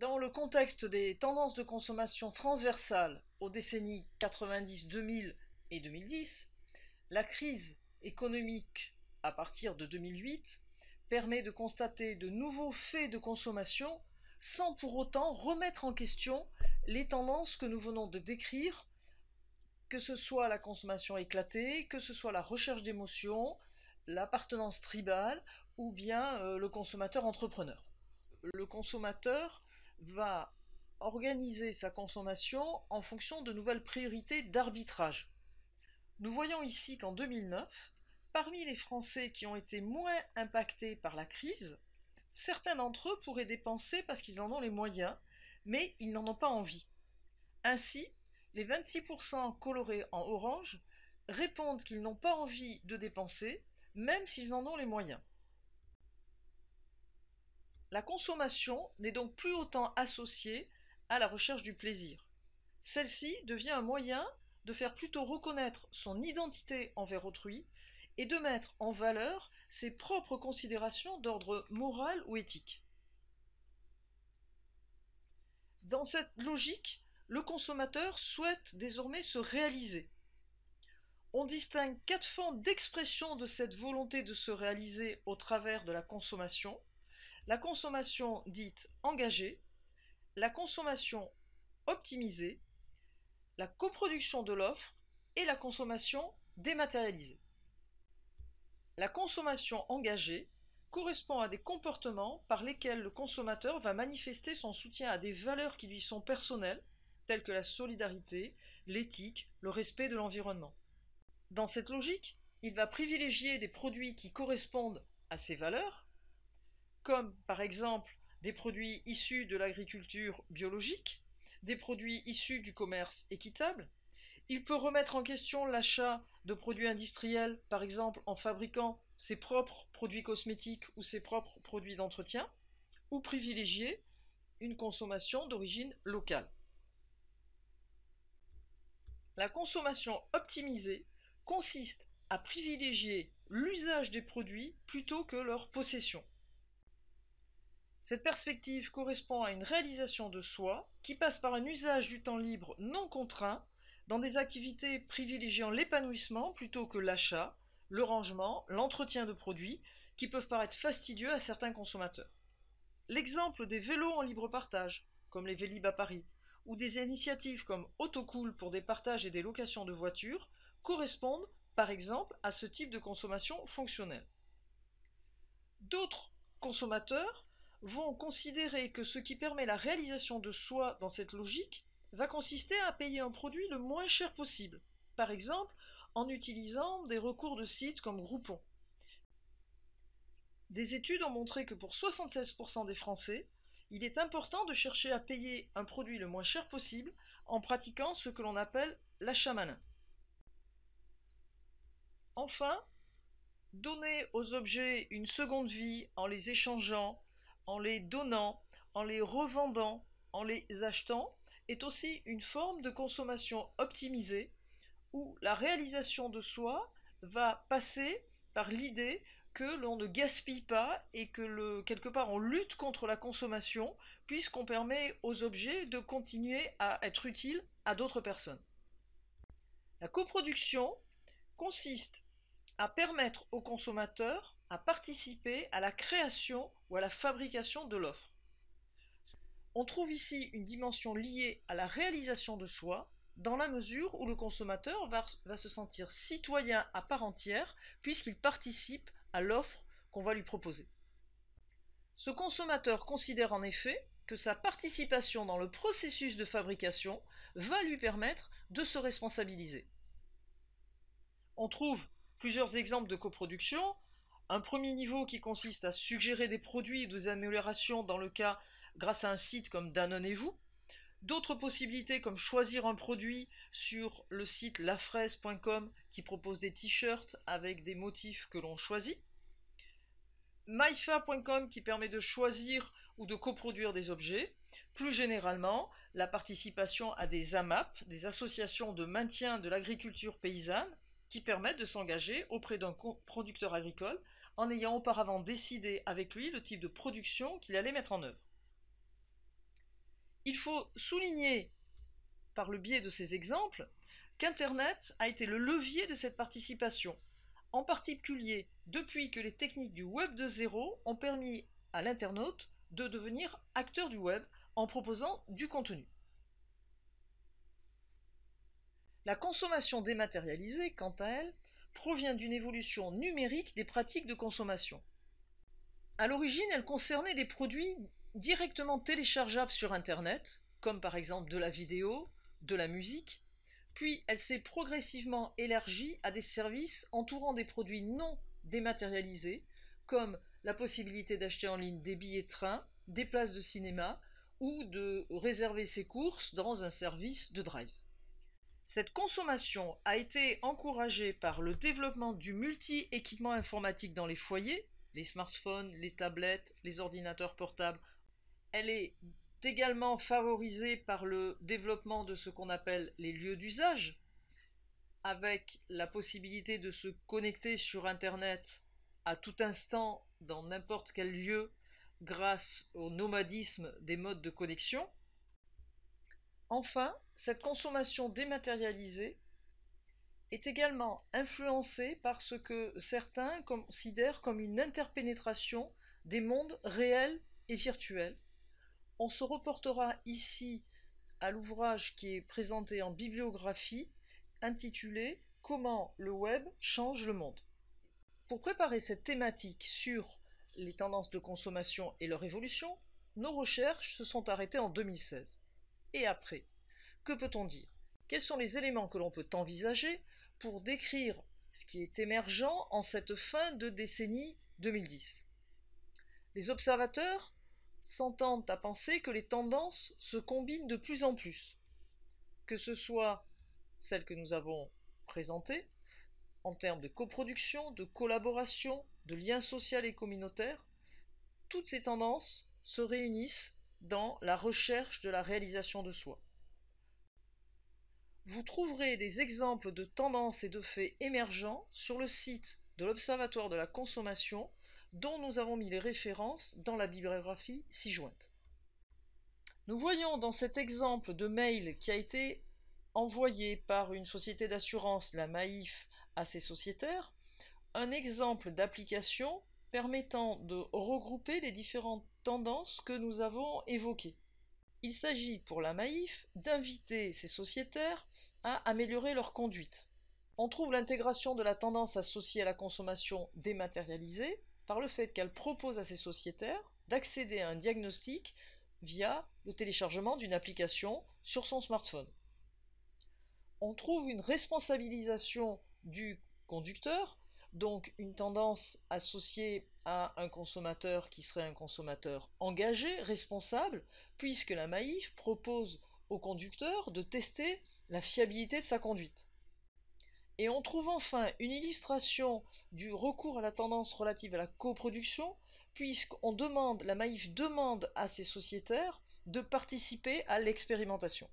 Dans le contexte des tendances de consommation transversales aux décennies 90, 2000 et 2010, la crise économique à partir de 2008 permet de constater de nouveaux faits de consommation sans pour autant remettre en question les tendances que nous venons de décrire, que ce soit la consommation éclatée, que ce soit la recherche d'émotions, l'appartenance tribale ou bien le consommateur entrepreneur. Le consommateur va organiser sa consommation en fonction de nouvelles priorités d'arbitrage. Nous voyons ici qu'en 2009, parmi les Français qui ont été moins impactés par la crise, certains d'entre eux pourraient dépenser parce qu'ils en ont les moyens, mais ils n'en ont pas envie. Ainsi, les 26% colorés en orange répondent qu'ils n'ont pas envie de dépenser, même s'ils en ont les moyens. La consommation n'est donc plus autant associée à la recherche du plaisir. Celle-ci devient un moyen de faire plutôt reconnaître son identité envers autrui et de mettre en valeur ses propres considérations d'ordre moral ou éthique. Dans cette logique, le consommateur souhaite désormais se réaliser. On distingue 4 formes d'expression de cette volonté de se réaliser au travers de la consommation dite engagée, la consommation optimisée, la coproduction de l'offre et la consommation dématérialisée. La consommation engagée correspond à des comportements par lesquels le consommateur va manifester son soutien à des valeurs qui lui sont personnelles, telles que la solidarité, l'éthique, le respect de l'environnement. Dans cette logique, il va privilégier des produits qui correspondent à ces valeurs, comme par exemple des produits issus de l'agriculture biologique, des produits issus du commerce équitable. Il peut remettre en question l'achat de produits industriels, par exemple en fabriquant ses propres produits cosmétiques ou ses propres produits d'entretien, ou privilégier une consommation d'origine locale. La consommation optimisée consiste à privilégier l'usage des produits plutôt que leur possession. Cette perspective correspond à une réalisation de soi qui passe par un usage du temps libre non contraint dans des activités privilégiant l'épanouissement plutôt que l'achat, le rangement, l'entretien de produits qui peuvent paraître fastidieux à certains consommateurs. L'exemple des vélos en libre partage, comme les Vélib à Paris, ou des initiatives comme Autocool pour des partages et des locations de voitures, correspondent par exemple à ce type de consommation fonctionnelle. D'autres consommateurs vont considérer que ce qui permet la réalisation de soi dans cette logique va consister à payer un produit le moins cher possible, par exemple en utilisant des recours de sites comme Groupon. Des études ont montré que pour 76% des Français, il est important de chercher à payer un produit le moins cher possible en pratiquant ce que l'on appelle l'achat malin. Enfin, donner aux objets une seconde vie en les échangeant, en les donnant, en les revendant, en les achetant, est aussi une forme de consommation optimisée où la réalisation de soi va passer par l'idée que l'on ne gaspille pas et que quelque part on lutte contre la consommation puisqu'on permet aux objets de continuer à être utiles à d'autres personnes. La coproduction consiste à permettre aux consommateurs à participer à la création ou à la fabrication de l'offre. On trouve ici une dimension liée à la réalisation de soi, dans la mesure où le consommateur va se sentir citoyen à part entière, puisqu'il participe à l'offre qu'on va lui proposer. Ce consommateur considère en effet que sa participation dans le processus de fabrication va lui permettre de se responsabiliser. On trouve plusieurs exemples de coproduction. Un premier niveau qui consiste à suggérer des produits ou des améliorations dans le cas grâce à un site comme Danone et vous. D'autres possibilités comme choisir un produit sur le site lafraise.com qui propose des t-shirts avec des motifs que l'on choisit. myfa.com qui permet de choisir ou de coproduire des objets. Plus généralement, la participation à des AMAP, des associations de maintien de l'agriculture paysanne, qui permettent de s'engager auprès d'un producteur agricole en ayant auparavant décidé avec lui le type de production qu'il allait mettre en œuvre. Il faut souligner, par le biais de ces exemples, qu'Internet a été le levier de cette participation, en particulier depuis que les techniques du Web 2.0 ont permis à l'internaute de devenir acteur du web en proposant du contenu. La consommation dématérialisée, quant à elle, provient d'une évolution numérique des pratiques de consommation. À l'origine, elle concernait des produits directement téléchargeables sur Internet, comme par exemple de la vidéo, de la musique, puis elle s'est progressivement élargie à des services entourant des produits non dématérialisés, comme la possibilité d'acheter en ligne des billets de train, des places de cinéma ou de réserver ses courses dans un service de drive. Cette consommation a été encouragée par le développement du multi-équipement informatique dans les foyers, les smartphones, les tablettes, les ordinateurs portables. Elle est également favorisée par le développement de ce qu'on appelle les lieux d'usage, avec la possibilité de se connecter sur Internet à tout instant dans n'importe quel lieu grâce au nomadisme des modes de connexion. Enfin, cette consommation dématérialisée est également influencée par ce que certains considèrent comme une interpénétration des mondes réels et virtuels. On se reportera ici à l'ouvrage qui est présenté en bibliographie, intitulé « Comment le web change le monde ». Pour préparer cette thématique sur les tendances de consommation et leur évolution, nos recherches se sont arrêtées en 2016. Et après, que peut-on dire? Quels sont les éléments que l'on peut envisager pour décrire ce qui est émergent en cette fin de décennie 2010? Les observateurs s'entendent à penser que les tendances se combinent de plus en plus, que ce soit celles que nous avons présentées, en termes de coproduction, de collaboration, de lien social et communautaire. Toutes ces tendances se réunissent dans la recherche de la réalisation de soi. Vous trouverez des exemples de tendances et de faits émergents sur le site de l'Observatoire de la consommation, dont nous avons mis les références dans la bibliographie ci-jointe. Nous voyons dans cet exemple de mail qui a été envoyé par une société d'assurance, la Maïf, à ses sociétaires, un exemple d'application permettant de regrouper les différentes tendances que nous avons évoquées. Il s'agit pour la Maïf d'inviter ses sociétaires à améliorer leur conduite. On trouve l'intégration de la tendance associée à la consommation dématérialisée par le fait qu'elle propose à ses sociétaires d'accéder à un diagnostic via le téléchargement d'une application sur son smartphone. On trouve une responsabilisation du conducteur, donc une tendance associée à un consommateur qui serait un consommateur engagé, responsable, puisque la Maïf propose au conducteur de tester la fiabilité de sa conduite. Et on trouve enfin une illustration du recours à la tendance relative à la coproduction, puisqu'on demande, la Maïf demande à ses sociétaires de participer à l'expérimentation.